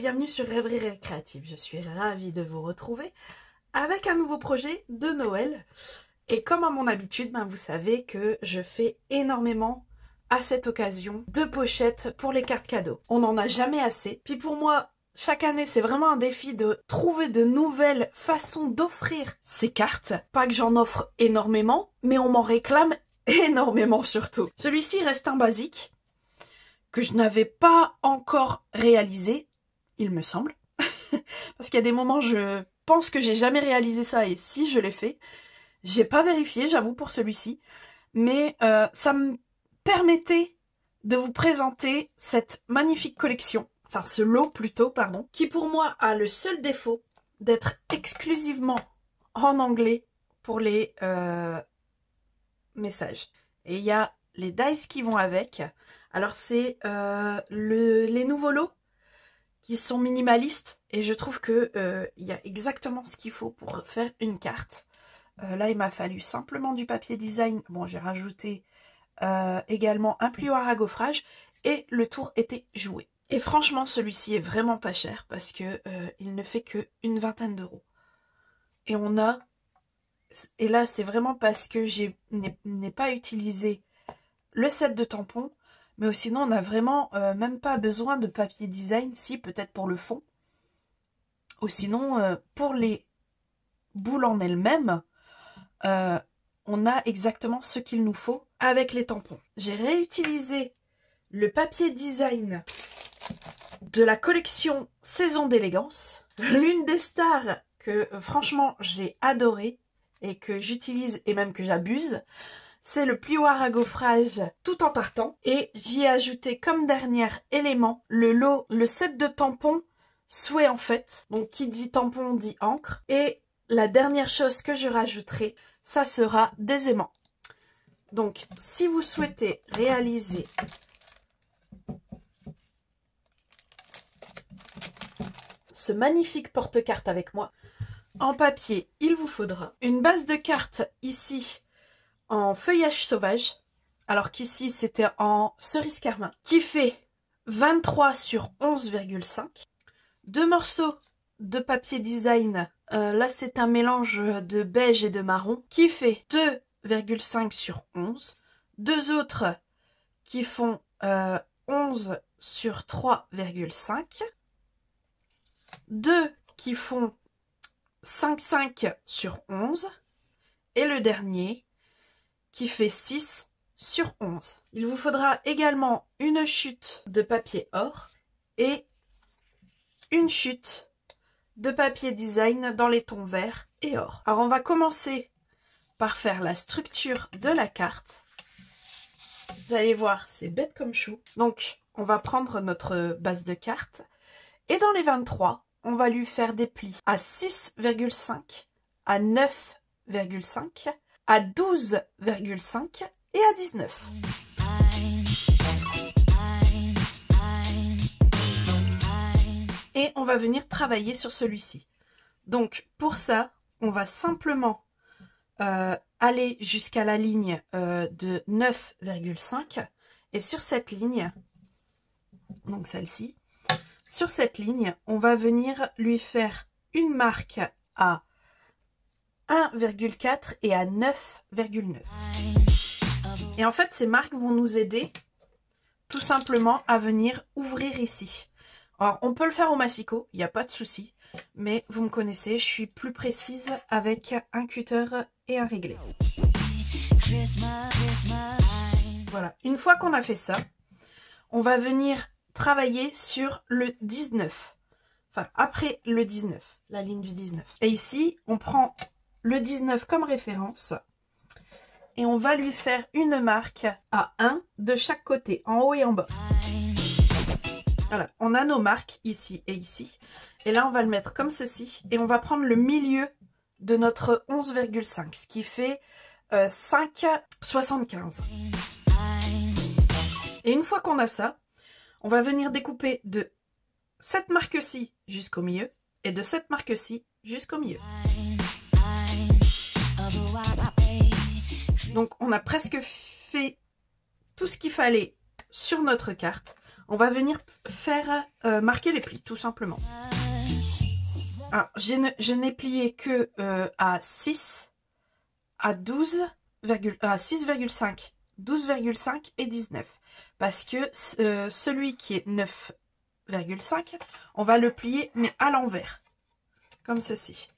bienvenue sur Rêverie Créative. Je suis ravie de vous retrouver avec un nouveau projet de Noël. Et comme à mon habitude, vous savez que je fais énormément à cette occasion de pochettes pour les cartes cadeaux. On n'en a jamais assez. Puis pour moi, chaque année, c'est vraiment un défi de trouver de nouvelles façons d'offrir ces cartes. Pas que j'en offre énormément, mais on m'en réclame énormément surtout. Celui-ci reste un basique que je n'avais pas encore réalisé, il me semble. Parce qu'il y a des moments, je pense que j'ai jamais réalisé ça, et si je l'ai fait, j'ai pas vérifié, j'avoue, pour celui-ci. Mais ça me permettait de vous présenter cette magnifique collection, enfin ce lot plutôt, pardon, qui pour moi a le seul défaut d'être exclusivement en anglais pour les messages. Et il y a les dice qui vont avec. Alors c'est les nouveaux lots qui sont minimalistes et je trouve que il y a exactement ce qu'il faut pour faire une carte. Là il m'a fallu simplement du papier design. Bon, j'ai rajouté également un plioir à gaufrage et le tour était joué. Et franchement celui-ci est vraiment pas cher parce que il ne fait que une vingtaine d'euros. Et on a, et là c'est vraiment parce que je n'ai pas utilisé le set de tampons. Mais sinon, on n'a vraiment même pas besoin de papier design, si peut-être pour le fond. Ou sinon, pour les boules en elles-mêmes, on a exactement ce qu'il nous faut avec les tampons. J'ai réutilisé le papier design de la collection Saison d'élégance. L'une des stars que franchement j'ai adoré et que j'utilise et même que j'abuse. C'est le plioir à gaufrage tout en tartan. Et j'y ai ajouté comme dernier élément le set de tampons souhait en fait. Donc qui dit tampon dit encre. Et la dernière chose que je rajouterai, ça sera des aimants. Donc si vous souhaitez réaliser ce magnifique porte-carte avec moi, en papier, il vous faudra une base de cartes ici en feuillage sauvage, alors qu'ici c'était en cerise carmin, qui fait 23 sur 11,5. Deux morceaux de papier design, là c'est un mélange de beige et de marron, qui fait 2,5 sur 11. Deux autres qui font 11 sur 3,5. Deux qui font 5,5 sur 11. Et le dernier qui fait 6 sur 11. Il vous faudra également une chute de papier or et une chute de papier design dans les tons vert et or. Alors on va commencer par faire la structure de la carte. Vous allez voir, c'est bête comme chou. Donc on va prendre notre base de carte et dans les 23, on va lui faire des plis à 6,5, à 9,5, à 12,5 et à 19. Et on va venir travailler sur celui-ci. Donc pour ça, on va simplement aller jusqu'à la ligne de 9,5. Et sur cette ligne, donc celle-ci, sur cette ligne, on va venir lui faire une marque à 1,4 et à 9,9. Et en fait, ces marques vont nous aider tout simplement à venir ouvrir ici. Alors, on peut le faire au massicot, il n'y a pas de souci. Mais vous me connaissez, je suis plus précise avec un cutter et un réglé. Voilà, une fois qu'on a fait ça, on va venir travailler sur le 19. Enfin, après le 19, la ligne du 19. Et ici, on prend le 19 comme référence et on va lui faire une marque à 1 de chaque côté, en haut et en bas. Voilà, on a nos marques ici et ici. Et là, on va le mettre comme ceci et on va prendre le milieu de notre 11,5, ce qui fait 5,75. Et une fois qu'on a ça, on va venir découper de cette marque-ci jusqu'au milieu et de cette marque-ci jusqu'au milieu. Donc on a presque fait tout ce qu'il fallait sur notre carte. on va venir faire marquer les plis tout simplement. Alors, je n'ai plié que à 6, à 12, à 6,5, 12,5 et 19. Parce que celui qui est 9,5, on va le plier mais à l'envers. Comme ceci.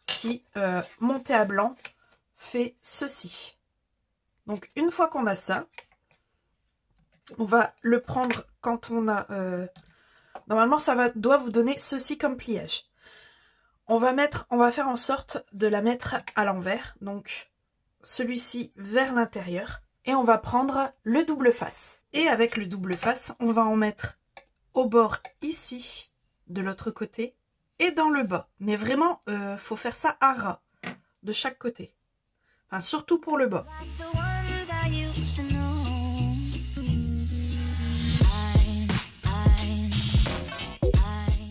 Ce qui, monté à blanc, fait ceci. Donc une fois qu'on a ça, on va le prendre quand on a... normalement ça doit vous donner ceci comme pliage. On va faire en sorte de la mettre à l'envers. Donc celui-ci vers l'intérieur. Et on va prendre le double face. Et avec le double face, on va en mettre au bord ici, de l'autre côté, et dans le bas. Mais vraiment, faut faire ça à ras, de chaque côté. Enfin, surtout pour le bas.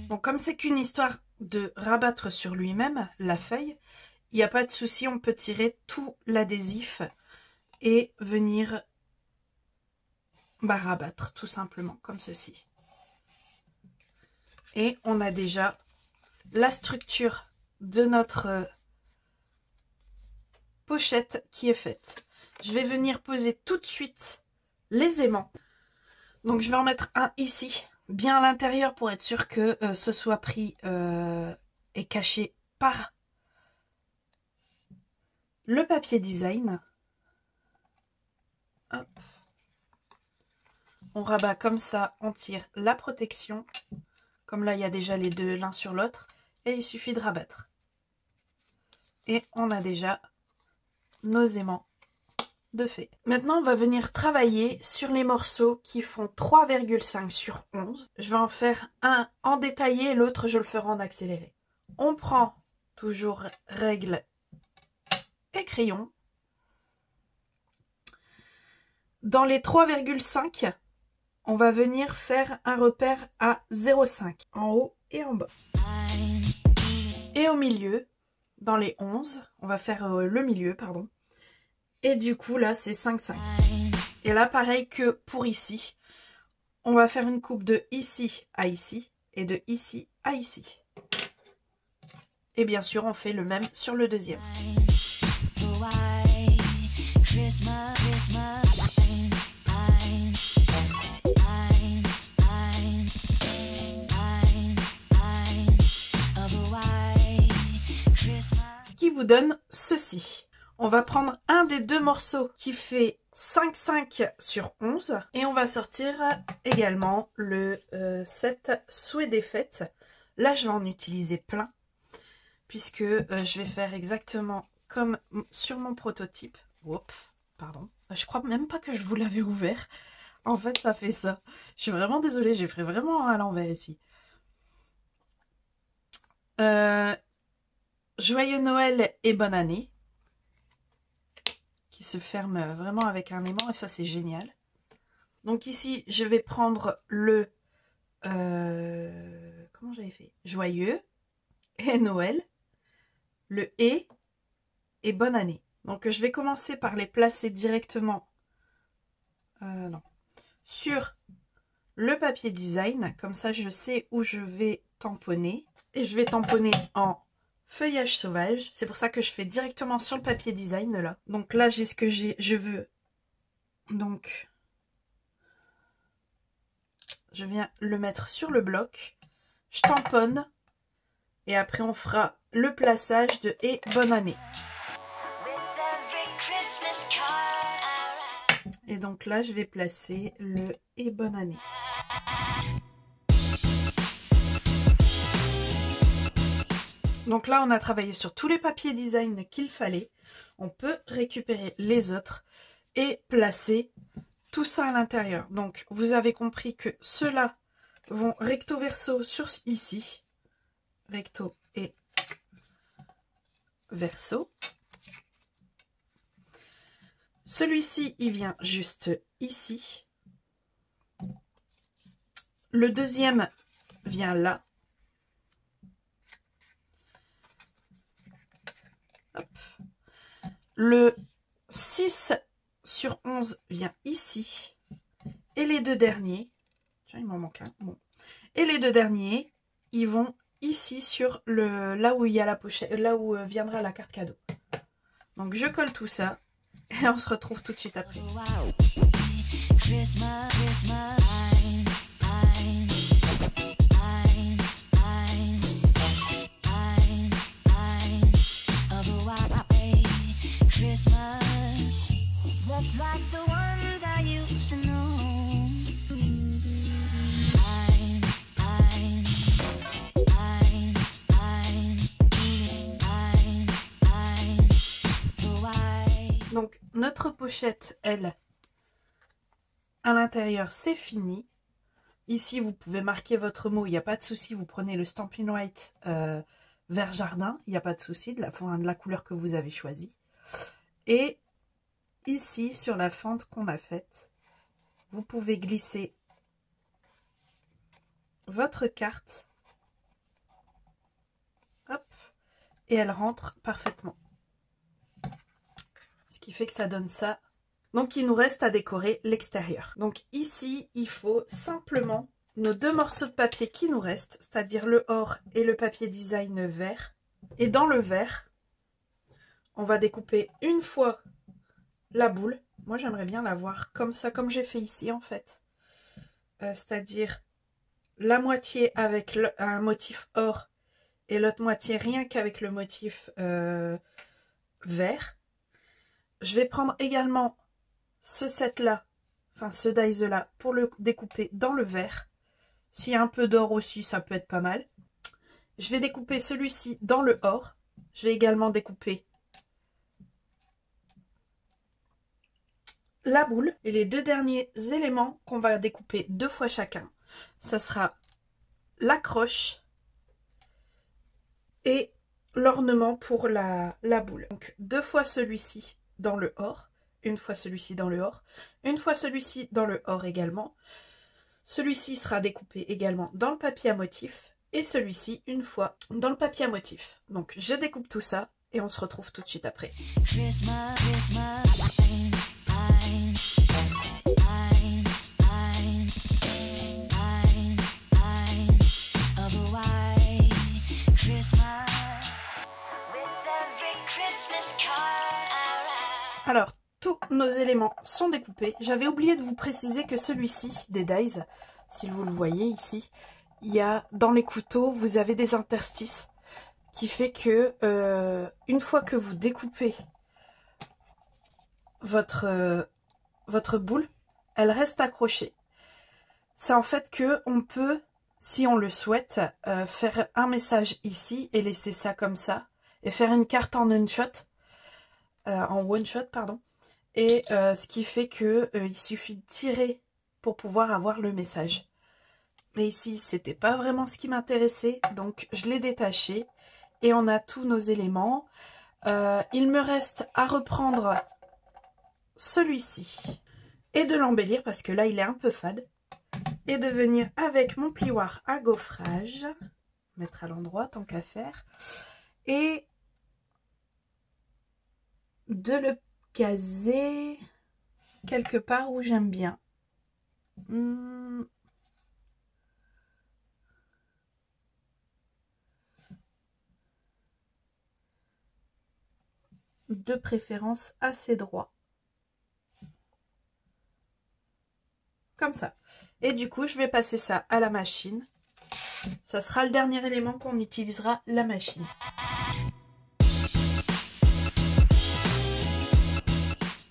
Bon, comme c'est qu'une histoire de rabattre sur lui-même, la feuille, il n'y a pas de souci, on peut tirer tout l'adhésif et venir rabattre tout simplement comme ceci. Et on a déjà la structure de notre pochette qui est faite. Je vais venir poser tout de suite les aimants. Donc je vais en mettre un ici, bien à l'intérieur pour être sûr que ce soit pris et caché par le papier design. Hop. On rabat comme ça, on tire la protection. Comme là, il y a déjà les deux l'un sur l'autre. Et il suffit de rabattre. Et on a déjà nos aimants de fait. Maintenant, on va venir travailler sur les morceaux qui font 3,5 sur 11. Je vais en faire un en détaillé et l'autre, je le ferai en accéléré. On prend toujours règle et crayon. Dans les 3,5, on va venir faire un repère à 0,5 en haut et en bas. Et au milieu, dans les 11, on va faire le milieu, pardon. Et du coup, là, c'est 5,5. Et là, pareil que pour ici, on va faire une coupe de ici à ici et de ici à ici. Et bien sûr, on fait le même sur le deuxième. Ce qui vous donne ceci. On va prendre un des deux morceaux qui fait 5,5 sur 11 et on va sortir également le 7 souhait des fêtes. Là, je vais en utiliser plein puisque je vais faire exactement comme sur mon prototype. Oups, pardon. Je crois même pas que je vous l'avais ouvert. En fait, ça fait ça. Je suis vraiment désolée, j'ai fait vraiment à l'envers ici. Joyeux Noël et bonne année. Qui se ferme vraiment avec un aimant et ça c'est génial. Donc ici, je vais prendre le... comment j'avais fait? Joyeux et Noël. Le et bonne année. Donc je vais commencer par les placer directement sur le papier design. Comme ça, je sais où je vais tamponner. Et je vais tamponner en feuillage sauvage. C'est pour ça que je fais directement sur le papier design là. Donc là, j'ai ce que je veux. Donc, je viens le mettre sur le bloc. Je tamponne. Et après, on fera le plaçage de et bonne année. Et donc là, je vais placer le et bonne année. Donc là, on a travaillé sur tous les papiers design qu'il fallait. On peut récupérer les autres et placer tout ça à l'intérieur. Donc, vous avez compris que ceux-là vont recto verso sur ici. Recto et verso. Celui-ci, il vient juste ici. Le deuxième vient là. Hop. Le 6 sur 11 vient ici. Et les deux derniers, tiens, il m'en manque un. Bon. Et les deux derniers, ils vont ici sur le là où il y a la pochette, là où viendra la carte cadeau. Donc je colle tout ça et on se retrouve tout de suite après. Donc notre pochette, elle, à l'intérieur, c'est fini. Ici, vous pouvez marquer votre mot, il n'y a pas de souci. Vous prenez le Stampin' White vert jardin, il n'y a pas de souci, de la couleur que vous avez choisie. Et ici, sur la fente qu'on a faite, vous pouvez glisser votre carte. Hop, et elle rentre parfaitement. Ce qui fait que ça donne ça. Donc, il nous reste à décorer l'extérieur. Donc, ici, il faut simplement nos deux morceaux de papier qui nous restent, c'est-à-dire le or et le papier design vert. Et dans le vert, on va découper une fois la boule. Moi, j'aimerais bien la voir comme ça, comme j'ai fait ici, en fait. C'est-à-dire la moitié avec un motif or et l'autre moitié rien qu'avec le motif vert. Je vais prendre également ce set-là, enfin ce dies-là, pour le découper dans le vert. S'il y a un peu d'or aussi, ça peut être pas mal. Je vais découper celui-ci dans le or. Je vais également découper la boule. Et les deux derniers éléments qu'on va découper deux fois chacun, ça sera l'accroche et l'ornement pour la boule. Donc deux fois celui-ci dans le or, une fois celui-ci dans le or, une fois celui-ci dans le or également. Celui-ci sera découpé également dans le papier à motif et celui-ci une fois dans le papier à motif. Donc je découpe tout ça et on se retrouve tout de suite après. Alors, tous nos éléments sont découpés. J'avais oublié de vous préciser que celui-ci, des dies, si vous le voyez ici, il y a dans les couteaux, vous avez des interstices qui fait que une fois que vous découpez votre boule, elle reste accrochée. C'est en fait que on peut, si on le souhaite, faire un message ici et laisser ça comme ça et faire une carte en one shot. Et ce qui fait que il suffit de tirer pour pouvoir avoir le message. Mais ici, c'était pas vraiment ce qui m'intéressait, donc je l'ai détaché et on a tous nos éléments. Il me reste à reprendre celui-ci et de l'embellir parce que là, il est un peu fade. Et de venir avec mon plioir à gaufrage, mettre à l'endroit tant qu'à faire, et de le caser quelque part où j'aime bien. De préférence assez droit. Comme ça. Et du coup, je vais passer ça à la machine. Ça sera le dernier élément qu'on utilisera, la machine.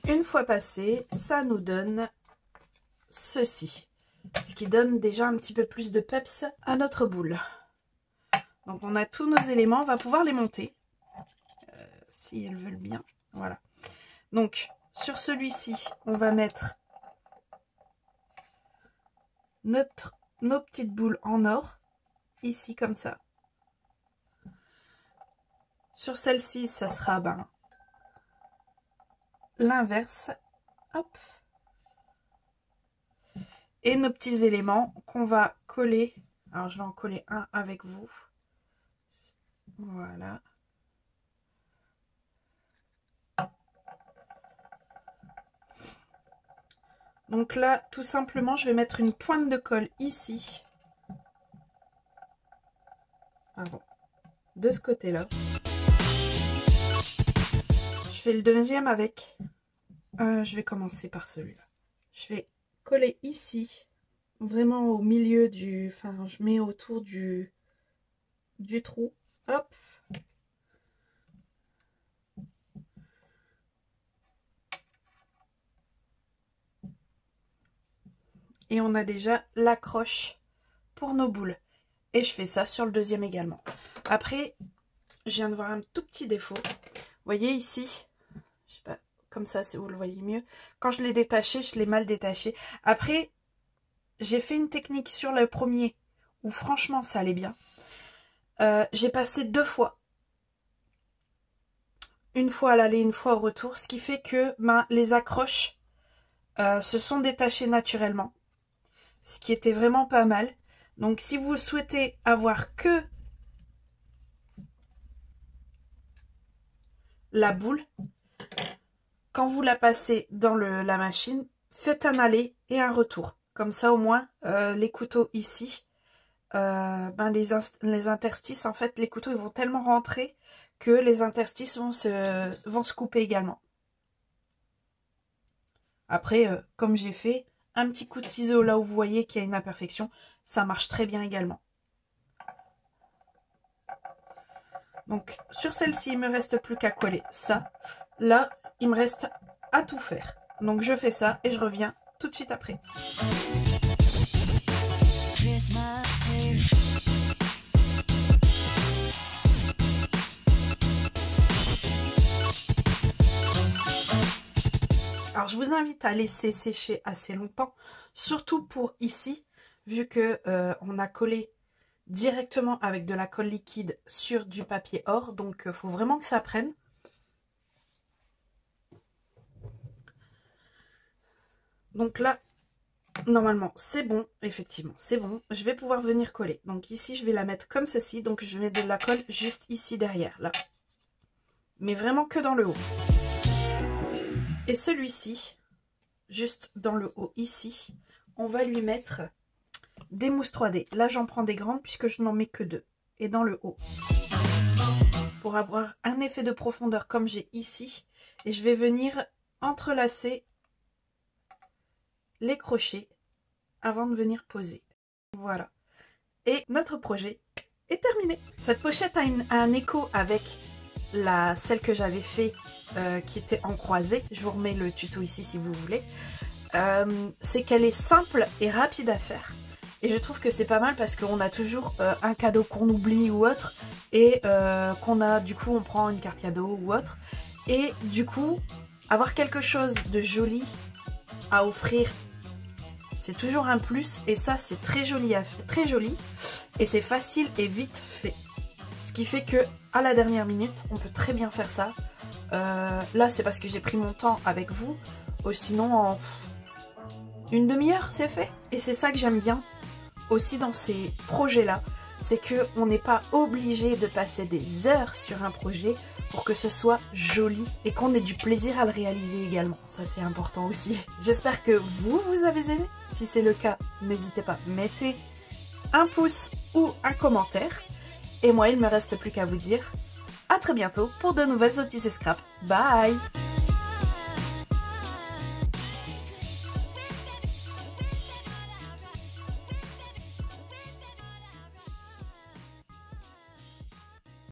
Une fois passé, ça nous donne ceci. Ce qui donne déjà un petit peu plus de peps à notre boule. Donc on a tous nos éléments, on va pouvoir les monter. Si elles veulent bien. Voilà. Donc sur celui-ci, on va mettre nos petites boules en or. Ici comme ça. Sur celle-ci, ça sera l'inverse. Hop. Et nos petits éléments qu'on va coller. Alors je vais en coller un avec vous. Voilà. Donc là, tout simplement, je vais mettre une pointe de colle ici. Pardon. De ce côté-là. Je fais le deuxième avec... je vais commencer par celui-là. Je vais coller ici. Vraiment au milieu du... Enfin, je mets autour du trou. Hop. Et on a déjà l'accroche pour nos boules. Et je fais ça sur le deuxième également. Après, je viens de voir un tout petit défaut. Vous voyez ici, je sais pas, comme ça si vous le voyez mieux. Quand je l'ai détaché, je l'ai mal détaché. Après, j'ai fait une technique sur le premier où franchement ça allait bien. J'ai passé 2 fois. Une fois à l'aller, une fois au retour. Ce qui fait que les accroches se sont détachées naturellement. Ce qui était vraiment pas mal. Donc si vous souhaitez avoir que la boule, quand vous la passez dans la machine, faites un aller et un retour. Comme ça au moins les couteaux ici, les interstices, en fait les couteaux ils vont tellement rentrer que les interstices vont se couper également. Après, comme j'ai fait, un petit coup de ciseau là où vous voyez qu'il y a une imperfection, ça marche très bien également. Donc sur celle-ci, il me reste plus qu'à coller ça. Là, il me reste à tout faire. Donc je fais ça et je reviens tout de suite après. Alors je vous invite à laisser sécher assez longtemps, surtout pour ici, vu que on a collé directement avec de la colle liquide sur du papier or, donc il faut vraiment que ça prenne. Donc là, normalement c'est bon, effectivement c'est bon, je vais pouvoir venir coller. Donc ici je vais la mettre comme ceci, donc je vais mettre de la colle juste ici derrière, là. Mais vraiment que dans le haut. Et celui-ci, juste dans le haut ici, on va lui mettre des mousses 3D. Là, j'en prends des grandes puisque je n'en mets que 2. Et dans le haut. Pour avoir un effet de profondeur comme j'ai ici. Et je vais venir entrelacer les crochets avant de venir poser. Voilà. Et notre projet est terminé. Cette pochette a un écho avec celle que j'avais fait qui était en croisée. Je vous remets le tuto ici si vous voulez. C'est qu'elle est simple et rapide à faire. Et je trouve que c'est pas mal parce qu'on a toujours un cadeau qu'on oublie ou autre. Et du coup on prend une carte cadeau ou autre. Et du coup, avoir quelque chose de joli à offrir, c'est toujours un plus. Et ça c'est très joli à faire, très joli. Et c'est facile et vite fait. Ce qui fait que à la dernière minute, on peut très bien faire ça. Là c'est parce que j'ai pris mon temps avec vous. Ou sinon en une demi-heure c'est fait. Et c'est ça que j'aime bien aussi dans ces projets-là, c'est qu'on n'est pas obligé de passer des heures sur un projet pour que ce soit joli et qu'on ait du plaisir à le réaliser également. Ça c'est important aussi. J'espère que vous avez aimé. Si c'est le cas, n'hésitez pas, mettez un pouce ou un commentaire. Et moi, il ne me reste plus qu'à vous dire à très bientôt pour de nouvelles Otis et Scrap. Bye!